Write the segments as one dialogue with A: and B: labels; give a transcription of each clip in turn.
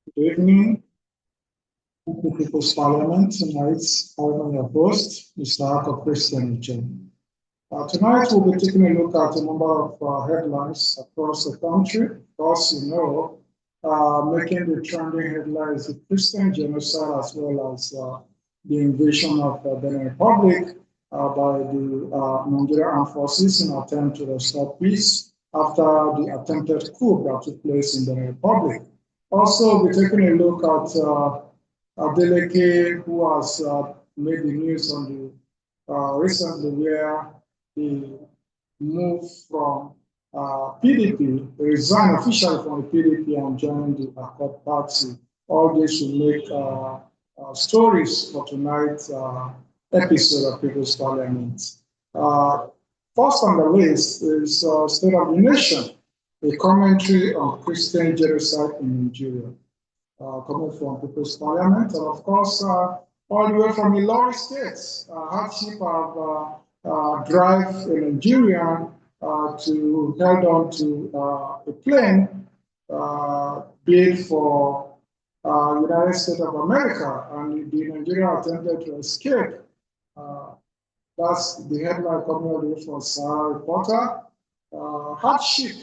A: Good evening, People's Parliament. Tonight, I'm your host, Mr. Akor Christian Oche. Tonight, we'll be taking a look at a number of headlines across the country. Of course, making the trending headlines the Christian genocide as well as the invasion of the Benin Republic by the Nigerian armed forces in an attempt to restore peace after the attempted coup that took place in the Benin Republic. Also, we're taking a look at Adeleke, who has made the news on the recently where he moved from PDP, resigned officially from the PDP and joined the Akor party. All this will make stories for tonight's episode of People's Parliament. First on the list is State of the Nation, a commentary on Christian genocide in Nigeria, coming from People's Parliament, and of course, all the way from Ilori State, hardship of drive a Nigerian to held on to a plane built for United States of America, and the Nigerian attempted to escape. That's the headline coming away from Sahara Reporter. Hardship.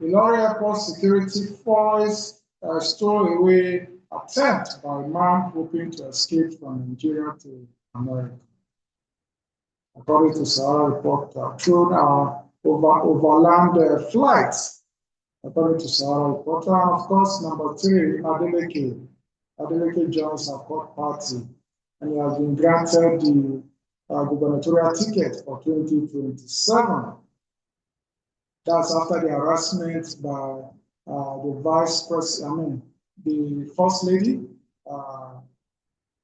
A: Ilori Airport security force stole away attempt by a man hoping to escape from Nigeria to America. According to Sahara Reporter, through overland flights, according to Sahara Reporter. And of course, number 3, Adeleke. Adeleke joins Akor party, and he has been granted the gubernatorial ticket for 2027. That's after the harassment by the vice president, the first lady,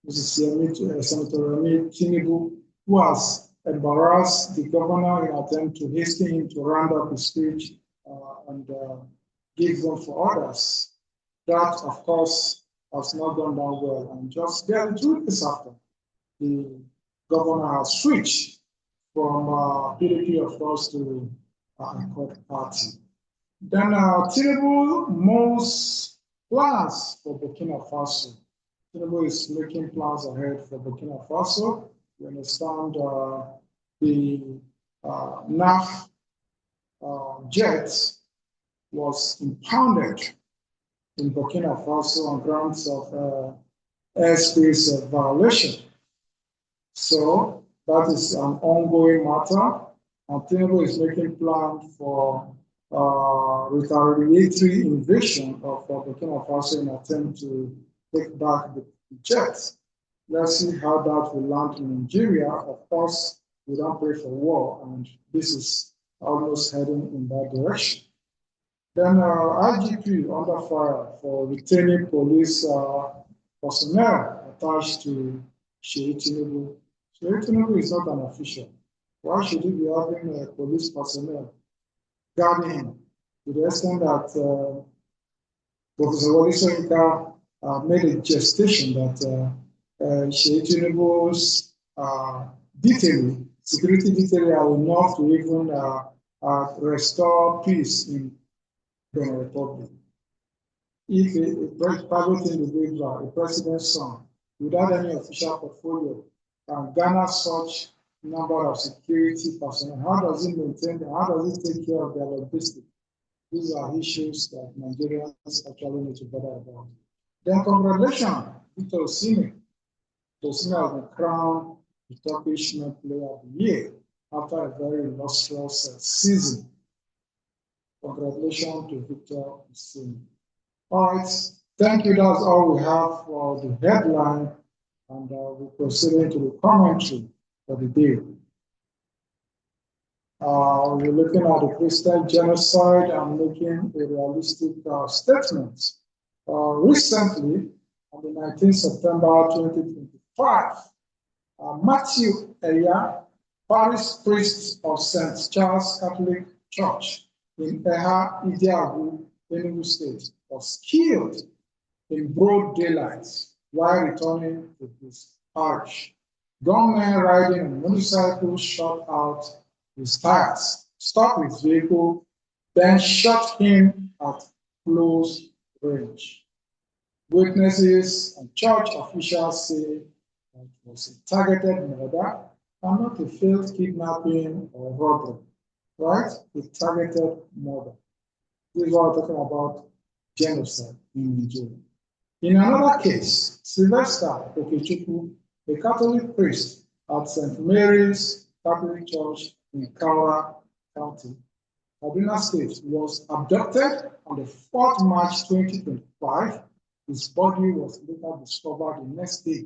A: Mrs. Senator Remi Tinubu, who has embarrassed the governor in an attempt to hasten him to round up his speech and give them for others. That, of course, has not gone down well. And just barely 2 weeks after, the governor has switched from PDP, of course, to Akor party. Then Tinubu moves plans for Burkina Faso. Tinubu is making plans ahead for Burkina Faso. We understand the NAF jet was impounded in Burkina Faso on grounds of airspace violation. So that is an ongoing matter, and Tinubu is making plans for retaliatory invasion of Burkina Faso in an attempt to take back the jets. Let's see how that will land in Nigeria. Of course, we don't pray for war, and this is almost heading in that direction. Then IGP under fire for retaining police personnel attached to Sheyi Tinubu. Sheyi Tinubu is not an official. Why should he be having police personnel guarding him? To the extent that Professor Wole Soyinka made a gestation that Sheyi Tinubu's security detail are enough to even restore peace in Benin Republic. If a private individual, a president's son, without any official portfolio, can garner such number of security personnel, how does it maintain them? How does it take care of their logistics? These are issues that Nigerians actually need to bother about. Then congratulations, Victor Osimhen. Osimhen has been crowned the Turkish Men Player of the Year after a very illustrious season. Congratulations to Victor Osimhen. All right, thank you. That's all we have for the headline, and we'll proceed into the commentary for the day. We're looking at the Christian genocide and making a realistic statement. Recently, on the 19th September 2025, Matthew Eya, parish priest of St. Charles Catholic Church in Eha Idiagu, Enugu State, was killed in broad daylight while returning to his parish. Gunmen riding on motorcycles shot out his tires, stopped his vehicle, then shot him at close range. Witnesses and church officials say that it was a targeted murder and not a failed kidnapping or robbery, right? A targeted murder. This is what we're talking about genocide in Nigeria. In another case, Sylvester Okechukwu, a Catholic priest at St. Mary's Catholic Church in Kaura County, Kaduna State, was abducted on the 4th March 2025. His body was later discovered the next day.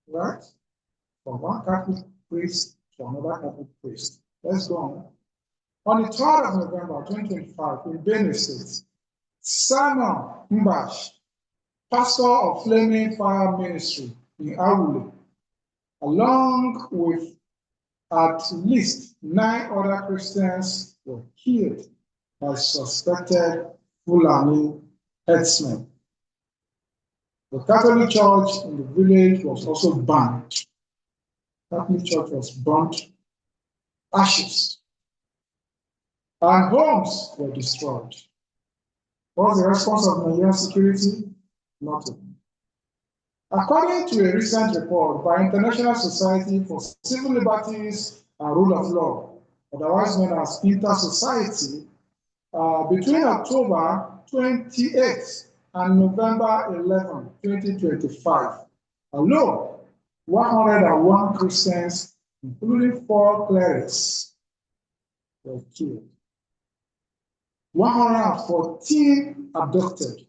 A: Right? From one Catholic priest to another Catholic priest. Let's go on. On the 3rd of November 2025 in Benue State, Simon Mbash, pastor of Flaming Fire Ministry in Awule, along with at least 9 other Christians, were killed by suspected Fulani herdsmen. The Catholic Church in the village was also burned. The Catholic Church was burnt, ashes, and homes were destroyed. What was the response of Nigerian security? Nothing. According to a recent report by International Society for Civil Liberties and Rule of Law, otherwise known as Inter-Society, between October 28 and November 11, 2025, alone, 101 Christians, including 4 clerics, were killed. 114 abducted,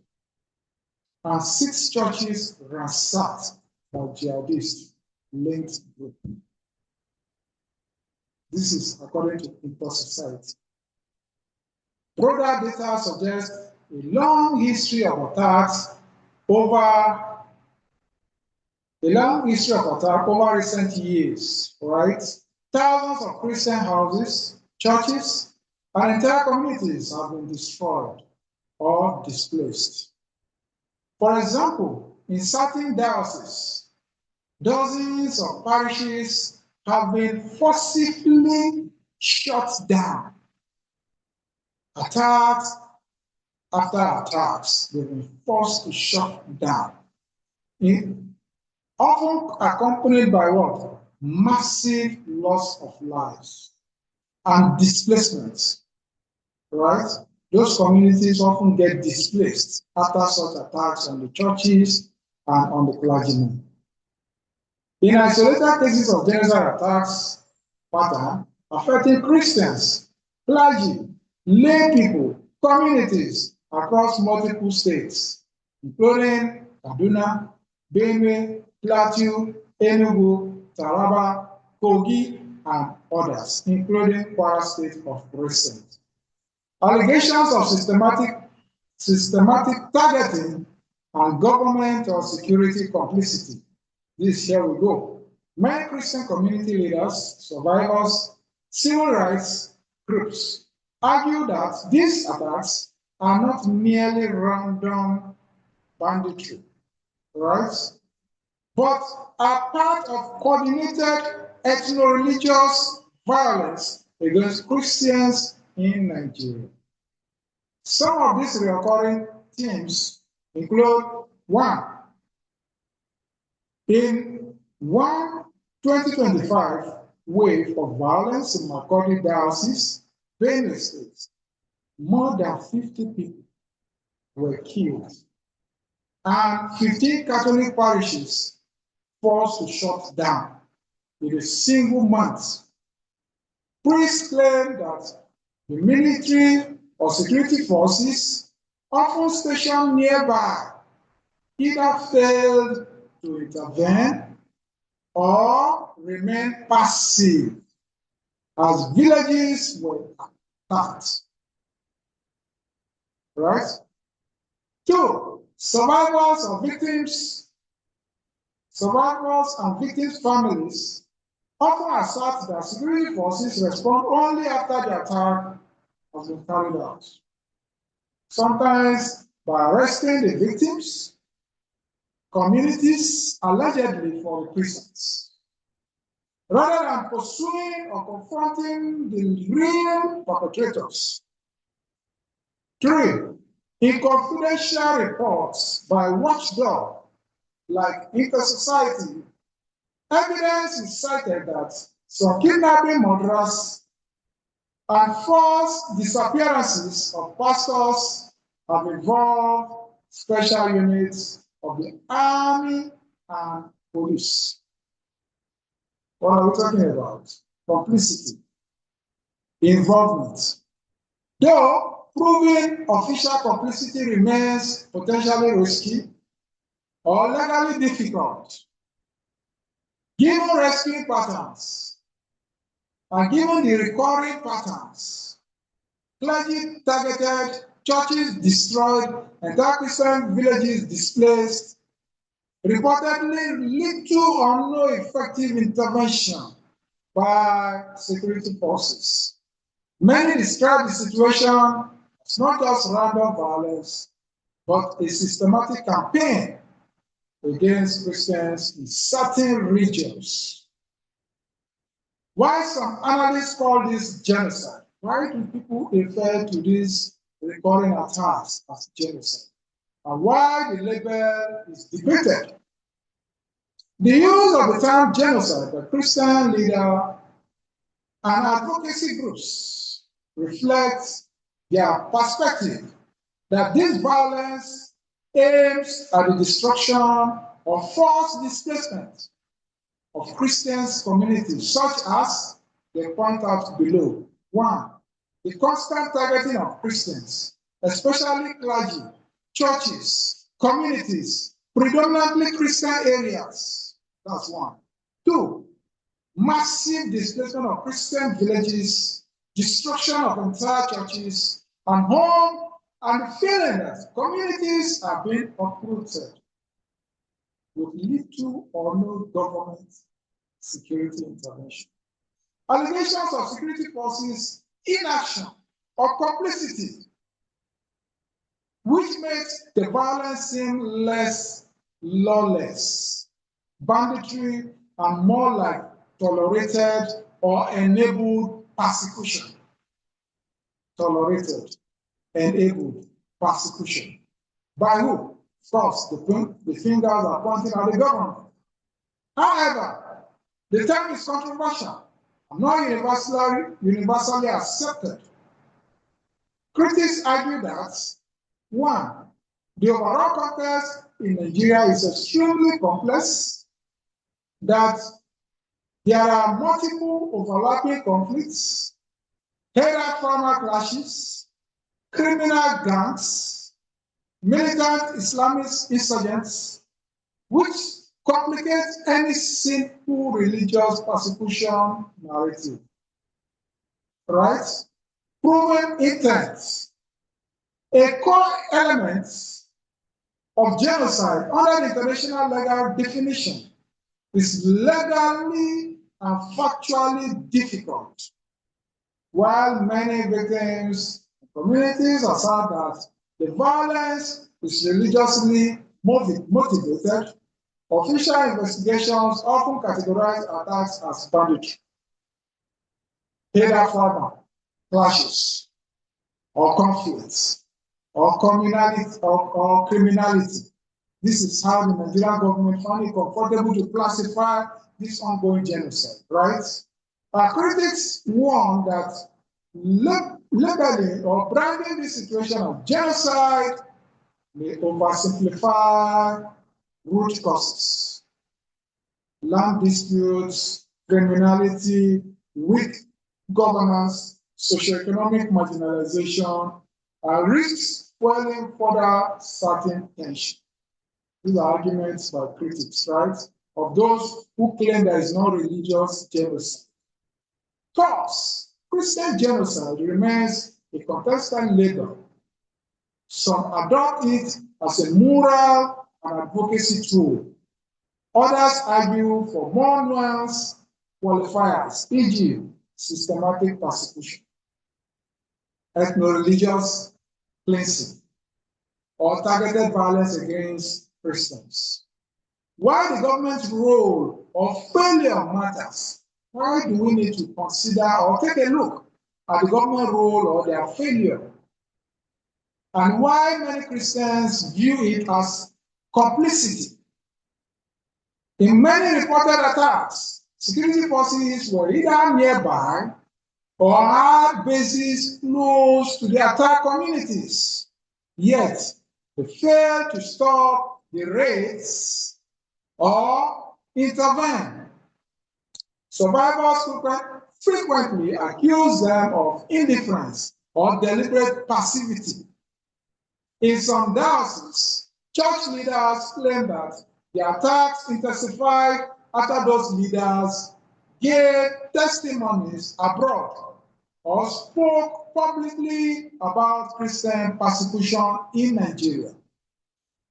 A: and 6 churches ransacked by jihadist linked group. This is according to Inter-Society. Broader data suggests a long history of attacks over recent years, right? Thousands of Christian houses, churches, and entire communities have been destroyed or displaced. For example, in certain dioceses, dozens of parishes have been forcibly shut down. Attacks after attacks, they've been forced to shut down. Often accompanied by what? Massive loss of lives and displacement, right? Those communities often get displaced after such attacks on the churches and on the clergymen. In isolated cases of genocide attacks pattern affecting Christians, clergy, lay people, communities across multiple states, including Kaduna, Benue, Plateau, Enugu, Taraba, Kogi, and others, including Kwara State of recent. Allegations of systematic targeting and government or security complicity. This here we go. Many Christian community leaders, survivors, civil rights groups argue that these attacks are not merely random banditry, right? But are part of coordinated ethno-religious violence against Christians in Nigeria. Some of these recurring themes include: 1. In 2025 wave of violence in Makurdi Diocese, Benue State, more than 50 people were killed, and 15 Catholic parishes forced to shut down in a single month. Priests claim that the military or security forces, often stationed nearby, either failed to intervene or remained passive as villages were attacked. Right? 2. Survivors and victims' families often assert that security forces respond only after the attack has been carried out, sometimes by arresting the victims, communities allegedly for reprisals, rather than pursuing or confronting the real perpetrators. 3. In confidential reports by watchdogs like Mr Society, evidence is cited that some kidnapping, murders, and forced disappearances of pastors have involved special units of the army and police. What are we talking about? Complicity, involvement. Though proving official complicity remains potentially risky or legally difficult, given rescue patterns and given the recurring patterns, clergy targeted, churches destroyed, entire Christian villages displaced, reportedly little or no effective intervention by security forces. Many describe the situation as not just random violence, but a systematic campaign against Christians in certain regions. Why some analysts call this genocide? Why do people refer to these recurring attacks as genocide? And why the label is debated? The use of the term genocide by Christian leaders and advocacy groups reflects their perspective that this violence aims at the destruction or forced displacement of Christians' communities, such as they point out below. 1. The constant targeting of Christians, especially clergy, churches, communities, predominantly Christian areas. That's 1. 2. Massive displacement of Christian villages, destruction of entire churches and home, and the feeling that communities are being uprooted with little or no government security intervention. Allegations of security forces inaction or complicity, which makes the violence seem less lawless, banditry, and more like tolerated or enabled persecution. Tolerated, enabled persecution. By who? First, the fingers are pointing at the government. However, the term is controversial and not universally accepted. Critics argue that, 1, the overall context in Nigeria is extremely complex, that there are multiple overlapping conflicts, farmer clashes, criminal gangs, militant Islamist insurgents, which complicates any simple religious persecution narrative. Right? Proven intent. A core element of genocide under the international legal definition is legally and factually difficult, while many victims and communities assert that the violence is religiously motivated. Official investigations often categorize attacks as banditry, farmer clashes, or conflicts, or criminality. This is how the Nigerian government found it comfortable to classify this ongoing genocide, right? Critics warn that labeling or branding this situation of genocide may oversimplify root causes. Land disputes, criminality, weak governance, socioeconomic marginalization, risks fueling further certain tension. These are arguments by critics, right? Of those who claim there is no religious genocide. Thus, Christian genocide remains a contested label. Some adopt it as a moral and advocacy tool. Others argue for more nuanced qualifiers, e.g., systematic persecution, ethno-religious cleansing, or targeted violence against Christians. While the government's role or failure matters, why do we need to consider or take a look at the government role or their failure? and why many Christians view it as complicity. In many reported attacks, security forces were either nearby or had bases close to the attack communities. Yet, they failed to stop the raids or intervene. Survivors frequently accuse them of indifference or deliberate passivity. In some dioceses, church leaders claim that the attacks intensified after those leaders gave testimonies abroad or spoke publicly about Christian persecution in Nigeria.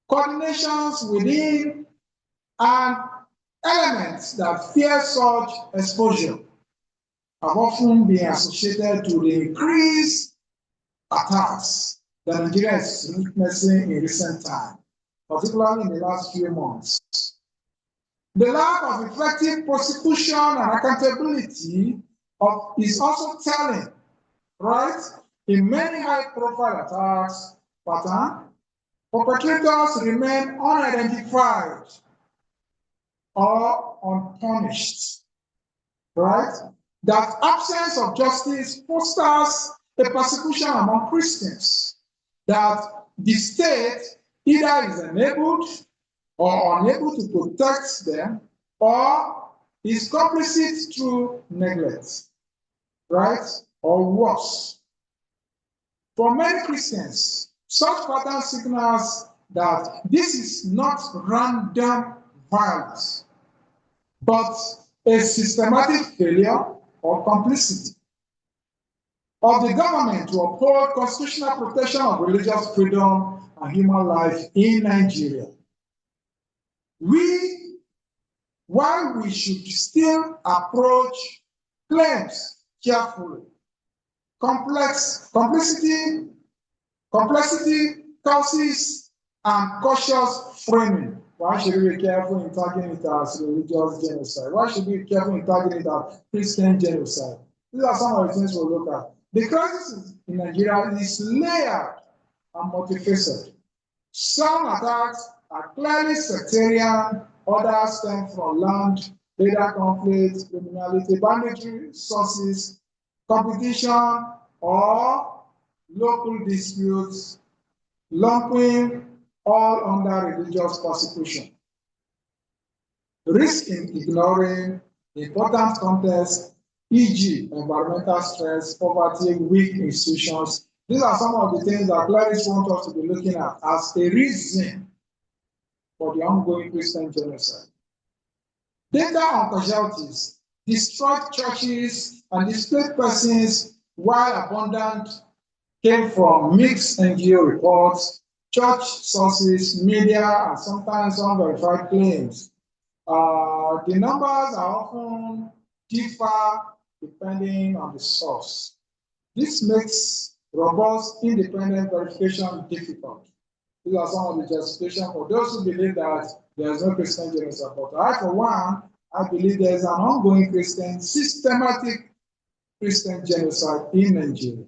A: Coordinations within and elements that fear such exposure have often been associated to the increased attacks that Nigeria is witnessing in recent time, particularly in the last few months. The lack of effective prosecution and accountability is also telling, right? In many high-profile attacks pattern, perpetrators remain unidentified or unpunished, right? That absence of justice fosters a persecution among Christians, that the state either is enabled or unable to protect them, or is complicit through neglect, right? Or worse. For many Christians, such pattern signals that this is not random violence, but a systematic failure or complicity of the government to uphold constitutional protection of religious freedom and human life in Nigeria. While we should still approach claims carefully, complexity, causes, and cautious framing. Why should we be careful in tagging it as religious genocide? Why should we be careful in tagging it as Christian genocide? These are some of the things we'll look at. The crisis in Nigeria is layered and multifaceted. Some attacks are clearly sectarian, others stem from land, data conflict, criminality, banditry sources, competition, or local disputes, lumping all under religious persecution. Risk in ignoring important contexts, e.g., environmental stress, poverty, weak institutions. These are some of the things that clerics want us to be looking at as a reason for the ongoing Christian genocide. Data on casualties, destroyed churches and displaced persons, while abundant, came from mixed NGO reports, church sources, media, and sometimes unverified claims. The numbers are often differ depending on the source. This makes robust independent verification difficult. These are some of the justifications for those who believe that there is no Christian genocide. But I, for one, I believe there is an ongoing systematic Christian genocide in Nigeria.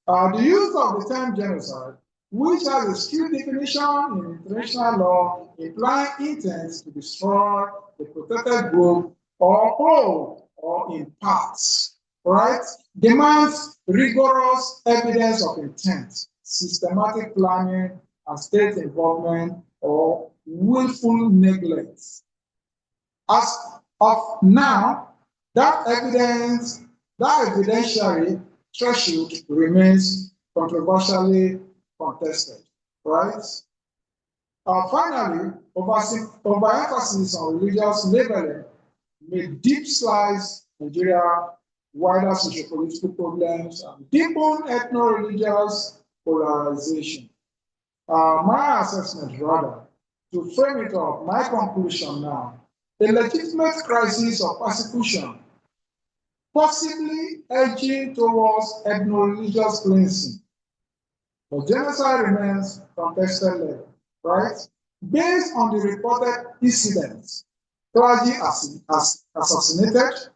A: The use of the term genocide, which has a strict definition in international law, implying intent to destroy the protected group or whole or in parts, right, demands rigorous evidence of intent, systematic planning, and state involvement or willful neglect. As of now, that evidentiary threshold remains controversially contested, right? Finally, overemphasis on religious labeling may deep slice Nigeria wider socio-political problems and deepen ethno-religious polarization. My assessment, rather, to frame it up, my conclusion now, a legitimate crisis of persecution, possibly edging towards ethno-religious cleansing. But genocide remains contested level, right? Based on the reported incidents, clergy assassinated,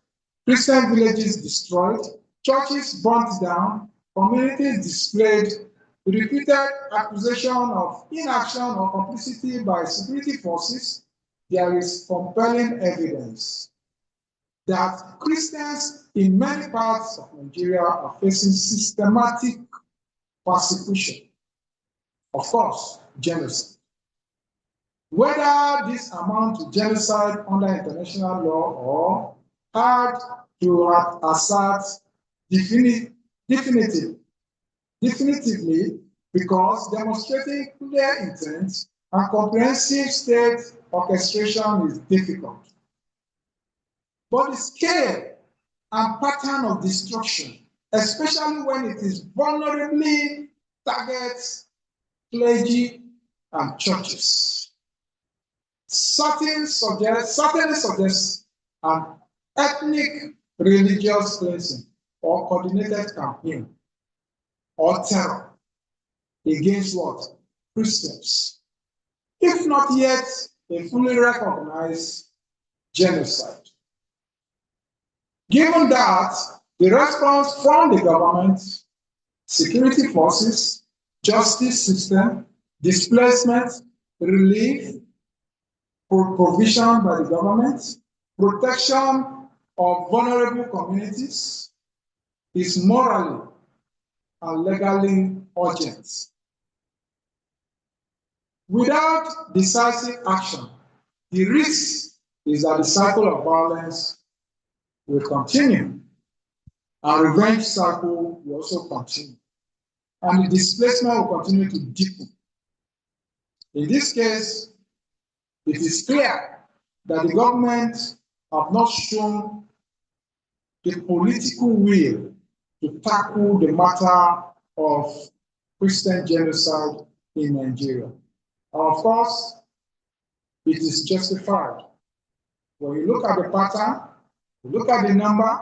A: Christian villages destroyed, churches burnt down, communities displaced, The repeated accusation of inaction or complicity by security forces, there is compelling evidence that Christians in many parts of Nigeria are facing systematic persecution, of course, genocide. Whether this amount to genocide under international law or hard to assert definitively because demonstrating clear intent and comprehensive state orchestration is difficult. But the scale and pattern of destruction, especially when it is vulnerably targets clergy and churches, certainly suggests an ethnic religious cleansing or coordinated campaign or terror against what? Christians, if not yet a fully recognized genocide. Given that, the response from the government, security forces, justice system, displacement, relief, provision by the government, protection of vulnerable communities is morally and legally urgent. Without decisive action, the risk is that the cycle of violence will continue, and revenge cycle will also continue, and the displacement will continue to deepen. In this case, it is clear that the government have not shown the political will to tackle the matter of Christian genocide in Nigeria. And of course, it is justified. When you look at the pattern, you look at the number,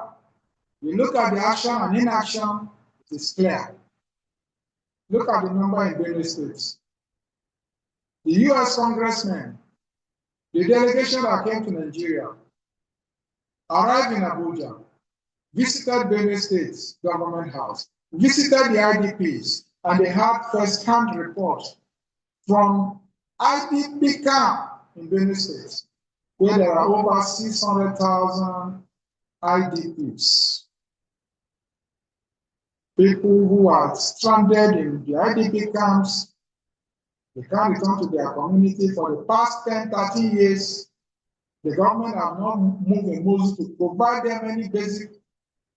A: you look at the action and inaction, it is clear. Look at the number in Benue State. The US congressmen, the delegation that came to Nigeria, arrived in Abuja, visited Benue State's government house, visited the IDPs, and they had first-hand reports from IDP camp in Benue State, where there are over 600,000 IDPs. People who are stranded in the IDP camps, they can't return to their community for the past 10, 30 years. The government have not moved a muscle to provide them any basic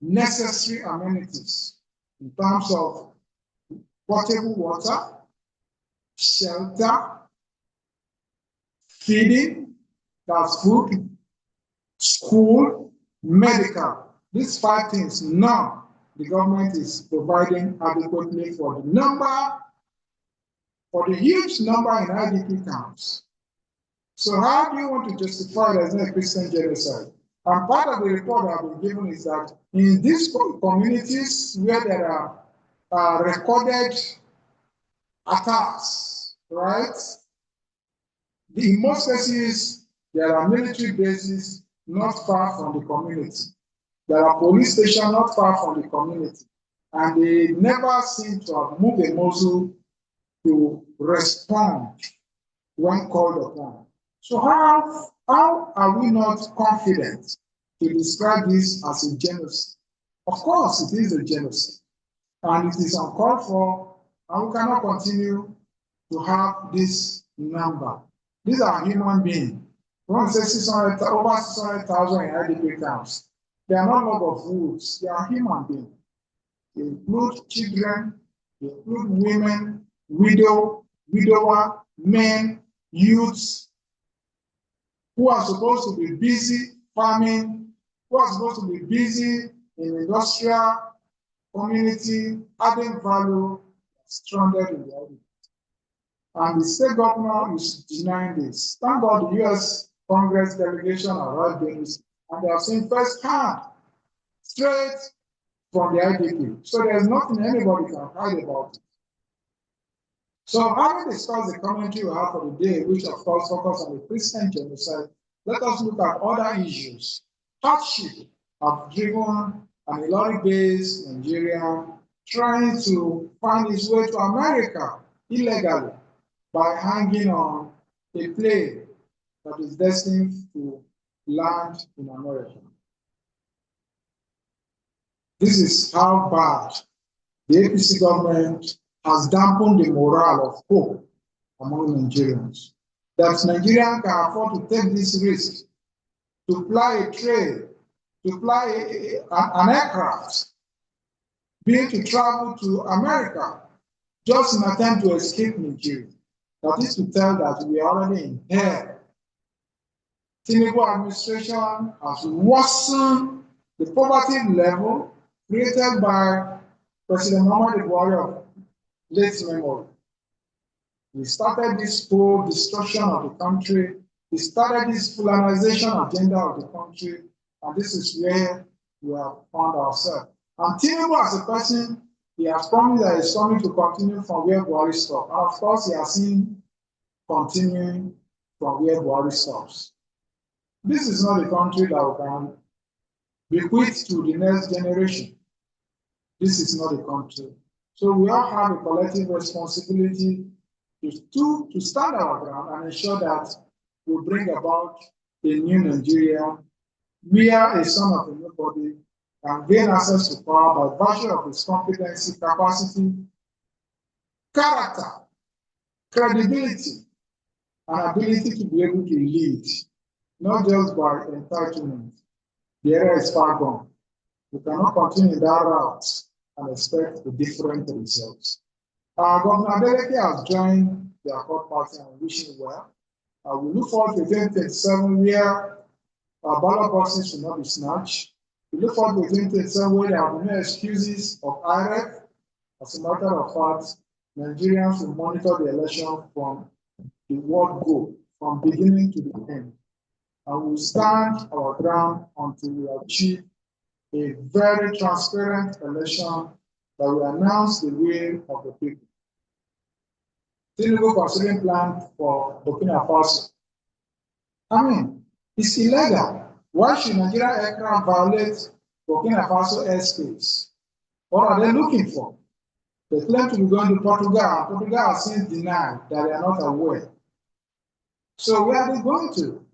A: necessary amenities in terms of potable water, shelter, feeding, that's food, school, medical. These 5 things, none the government is providing adequately for the huge number in IDP camps. So how do you want to justify there's no Christian genocide? And part of the report I've been given is that in these communities where there are recorded attacks, right? In most cases, there are military bases not far from the community. There are police stations not far from the community. And they never seem to have moved a muscle to respond when called upon. So how are we not confident to describe this as a genocide? Of course, it is a genocide. And it is uncalled for, and we cannot continue to have this number. These are human beings. One says over 600,000 in IDP camps. They are not log of wolves. They are human beings. They include children, they include women, widower, men, youths, who are supposed to be busy farming, who are supposed to be busy in industrial community, adding value, stranded in the IDP. And the state governor is denying this. Thank God the US Congress delegation arrived in this, and they have seen firsthand, straight from the IDP. So there's nothing anybody can hide about it. So having discussed the commentary we have for the day, which of course focus on the Christian genocide, let us look at other issues. Hardship have driven an Ilori-based Nigerian trying to find his way to America illegally by hanging on a plane that is destined to land in America. This is how bad the APC government has dampened the morale of hope among Nigerians. That Nigerians can afford to take this risk, to fly a train, to fly an aircraft, being to travel to America, just in an attempt to escape Nigeria. That is to tell that we are already in hell. Tinubu administration has worsened the poverty level created by President Muhammadu Buhari of late memory. We started this whole destruction of the country. We started this Fulanization agenda of the country, and this is where we have found ourselves. And Tinubu, as a person, he has promised that he's coming to continue from where Buhari stopped. And of course, he has seen continuing from where Buhari stops. This is not a country that we can bequeath to the next generation. This is not a country. So we all have a collective responsibility to stand our ground and ensure that we bring about a new Nigeria where a son of a nobody can gain access to power by virtue of his competency, capacity, character, credibility, and ability to be able to lead, not just by entitlement. The era is far gone. We cannot continue that route and expect a different results. Governor Adeleke has joined the Akor party and wishing well. We look forward to 2027 where ballot boxes will not be snatched. We look forward to 2027 where there will be no excuses of IREC. As a matter of fact, Nigerians will monitor the election from the word go, from beginning to the end. And we will stand our ground until we achieve a very transparent election that will announce the will of the people. Tinubu considering plan for Burkina Faso. I mean, it's illegal. Why should Nigeria aircraft violate Burkina Faso airspace? What are they looking for? They claim to be going to Portugal, and Portugal has since denied that they are not aware. So where are they going to?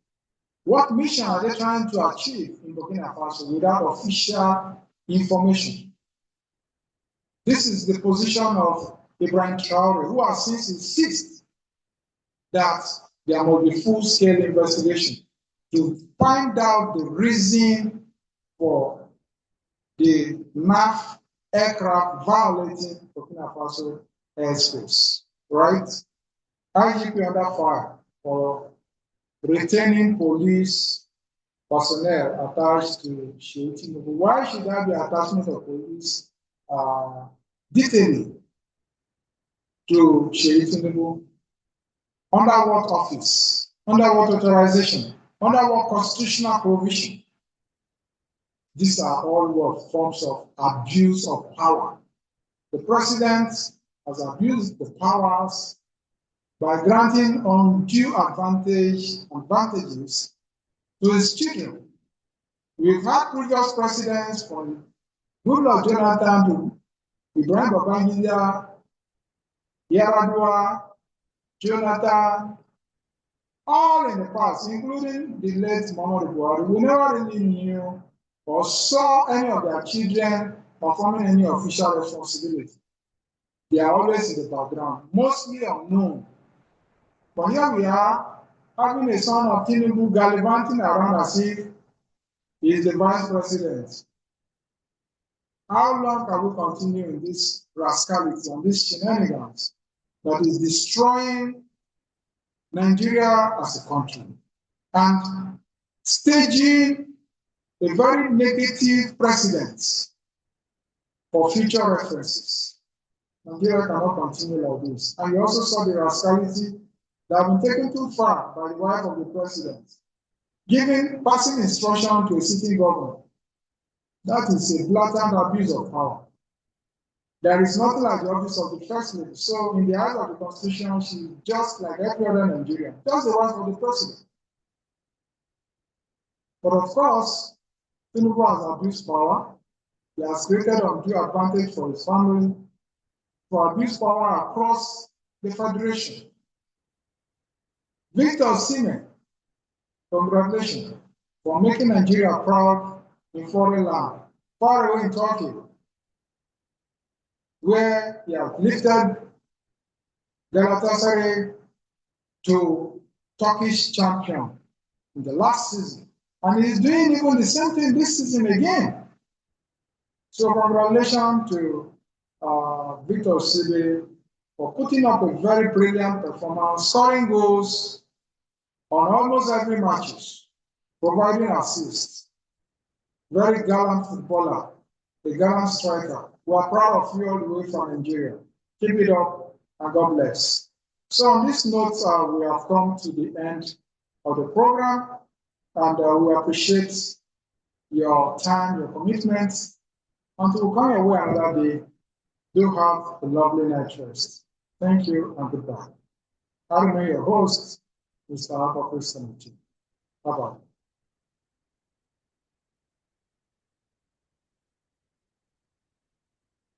A: What mission are they trying to achieve in Burkina Faso without official information? This is the position of Ibrahim Traore, who has since insisted that there must be full-scale investigation to find out the reason for the MAF aircraft violating Burkina Faso airspace, right? IGP under fire for retaining police personnel attached to Sheikh Tinubu. Why should there be attachment of police detailing to Sheikh Tinubu? Under what office? Under what authorization? Under what constitutional provision? These are all what forms of abuse of power. The president has abused the powers by granting undue advantages to his children. We've had previous presidents from Goodluck Jonathan to Ibrahim Babangida, Yar'Adua, Jonathan, all in the past, including the late Muhammadu Buhari. We never really knew or saw any of their children performing any official responsibility. They are always in the background, mostly unknown. But here we are, having a son of Tinubu gallivanting around as if he is the vice president. How long can we continue in this rascality and this shenanigans that is destroying Nigeria as a country and staging a very negative precedent for future references? Nigeria cannot continue like this. And you also saw the rascality that have been taken too far by the wife of the president, passing instruction to a sitting governor. That is a blatant abuse of power. There is nothing like the office of the first lady. So in the eyes of the constitution, she is just like every other Nigerian, just the wife of the president. But of course, Tinubu has abused power. He has created undue advantage for his family, for abuse power across the Federation. Victor Osimhen, congratulations for making Nigeria proud in foreign land, far away in Turkey, where he has lifted Galatasaray to Turkish champion in the last season. And he's doing even the same thing this season again. So congratulations to Victor Osimhen for putting up a very brilliant performance, scoring goals on almost every match, providing assists. Very gallant footballer, a gallant striker. We are proud of you all the way from Nigeria. Keep it up and God bless. So on this note, we have come to the end of the program, and we appreciate your time, your commitment. Until we come your way another day, do have a lovely night rest. Thank you and goodbye. I remain your host, Mr. Akor Christian Oche. Bye-bye.